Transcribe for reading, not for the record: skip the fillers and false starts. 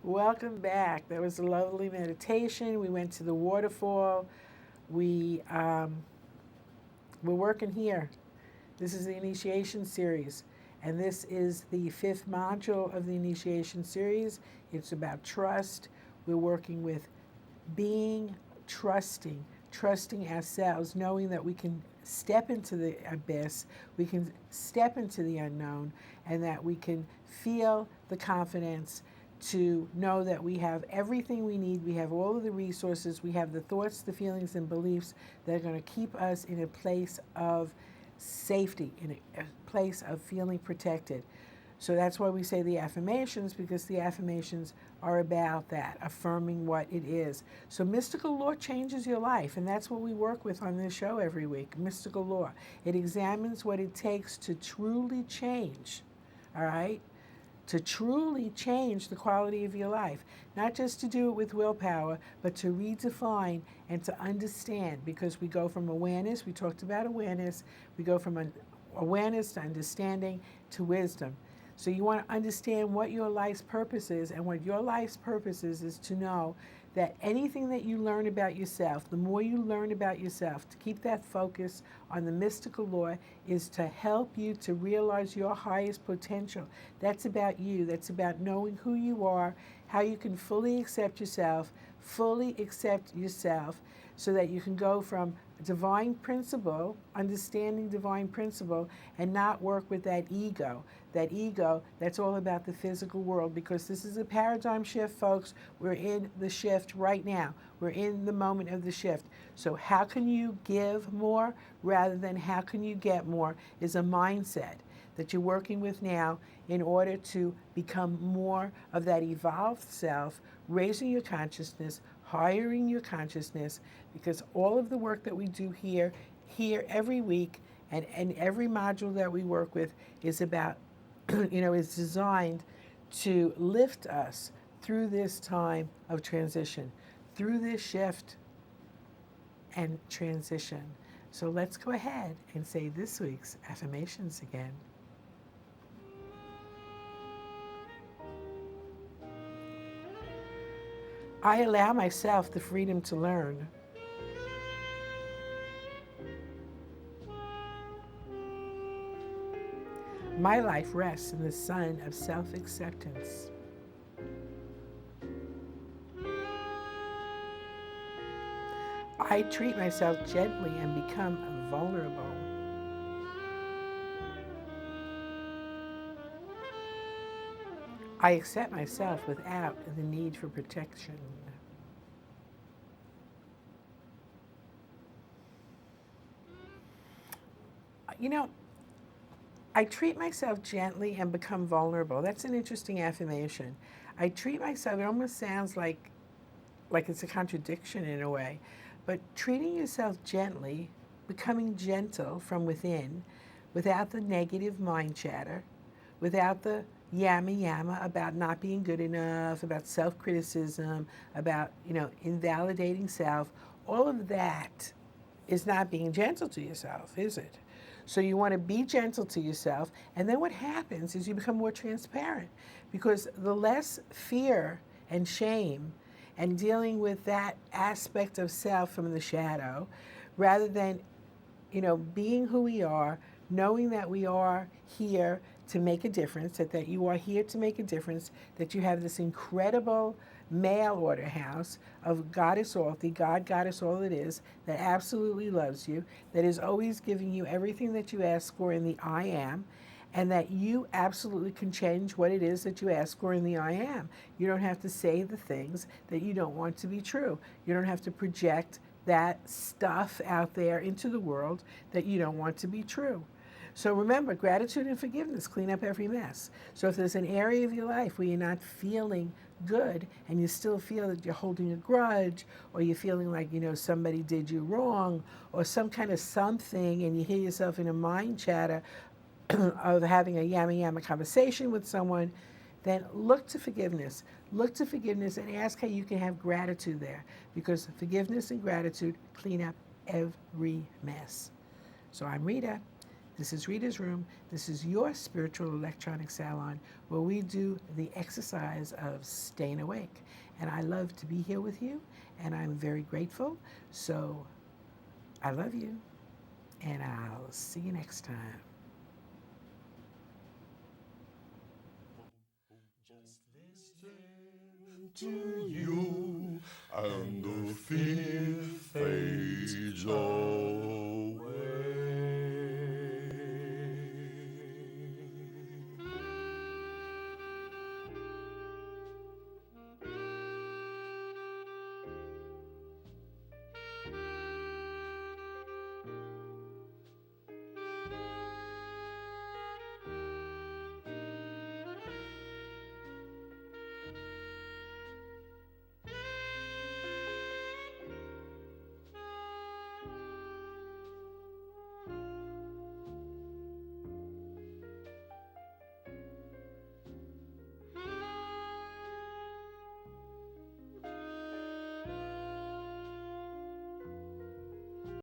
Welcome back. That was a lovely meditation. We went to the waterfall. We're working here. This is the initiation series, and this is the fifth module of the initiation series. It's about trust. We're working with being trusting ourselves, knowing that we can step into the abyss, we can step into the unknown, and that we can feel the confidence to know that we have everything we need. We have all of the resources. We have the thoughts, the feelings, and beliefs that are going to keep us in a place of safety, in a place of feeling protected. So that's why we say the affirmations, because the affirmations are about that, affirming what it is. So mystical law changes your life, and that's what we work with on this show every week, mystical law. It examines what it takes to truly change, all right? To truly change the quality of your life. Not just to do it with willpower, but to redefine and to understand, because we go from awareness, we talked about awareness, we go from awareness to understanding to wisdom. So you want to understand what your life's purpose is, and what your life's purpose is to know that anything that you learn about yourself, the more you learn about yourself, to keep that focus on the mystical law, is to help you to realize your highest potential. That's about you. That's about knowing who you are, how you can fully accept yourself, so that you can go from divine principle, understanding divine principle, and not work with that ego. That ego, that's all about the physical world, because this is a paradigm shift, folks. We're in the shift right now. We're in the moment of the shift. So how can you give more rather than how can you get more is a mindset that you're working with now in order to become more of that evolved self, raising your consciousness, hiring your consciousness, because all of the work that we do here every week, and every module that we work with is about, is designed to lift us through this time of transition, through this shift and transition. So let's go ahead and say this week's affirmations again. I allow myself the freedom to learn. My life rests in the sun of self-acceptance. I treat myself gently and become vulnerable. I accept myself without the need for protection. You know, I treat myself gently and become vulnerable. That's an interesting affirmation. I treat myself, it almost sounds like it's a contradiction in a way, but treating yourself gently, becoming gentle from within, without the negative mind chatter, without the yama about not being good enough, about self-criticism, about, invalidating self. All of that is not being gentle to yourself, is it? So you want to be gentle to yourself, and then what happens is you become more transparent, because the less fear and shame and dealing with that aspect of self from the shadow, rather than, being who we are, knowing that we are here to make a difference, that you are here to make a difference, that you have this incredible mail order house of Goddess all, the God Goddess all it is, that absolutely loves you, that is always giving you everything that you ask for in the I am, and that you absolutely can change what it is that you ask for in the I am. You don't have to say the things that you don't want to be true. You don't have to project that stuff out there into the world that you don't want to be true. So remember, gratitude and forgiveness clean up every mess. So if there's an area of your life where you're not feeling good, and you still feel that you're holding a grudge, or you're feeling like, somebody did you wrong, or some kind of something, and you hear yourself in a mind chatter of having a yama conversation with someone, then look to forgiveness. Look to forgiveness and ask how you can have gratitude there, because forgiveness and gratitude clean up every mess. So I'm Rita. This is Rita's Room. This is your spiritual electronic salon where we do the exercise of staying awake. And I love to be here with you, and I'm very grateful. So I love you, and I'll see you next time. To you, and the fear fades away.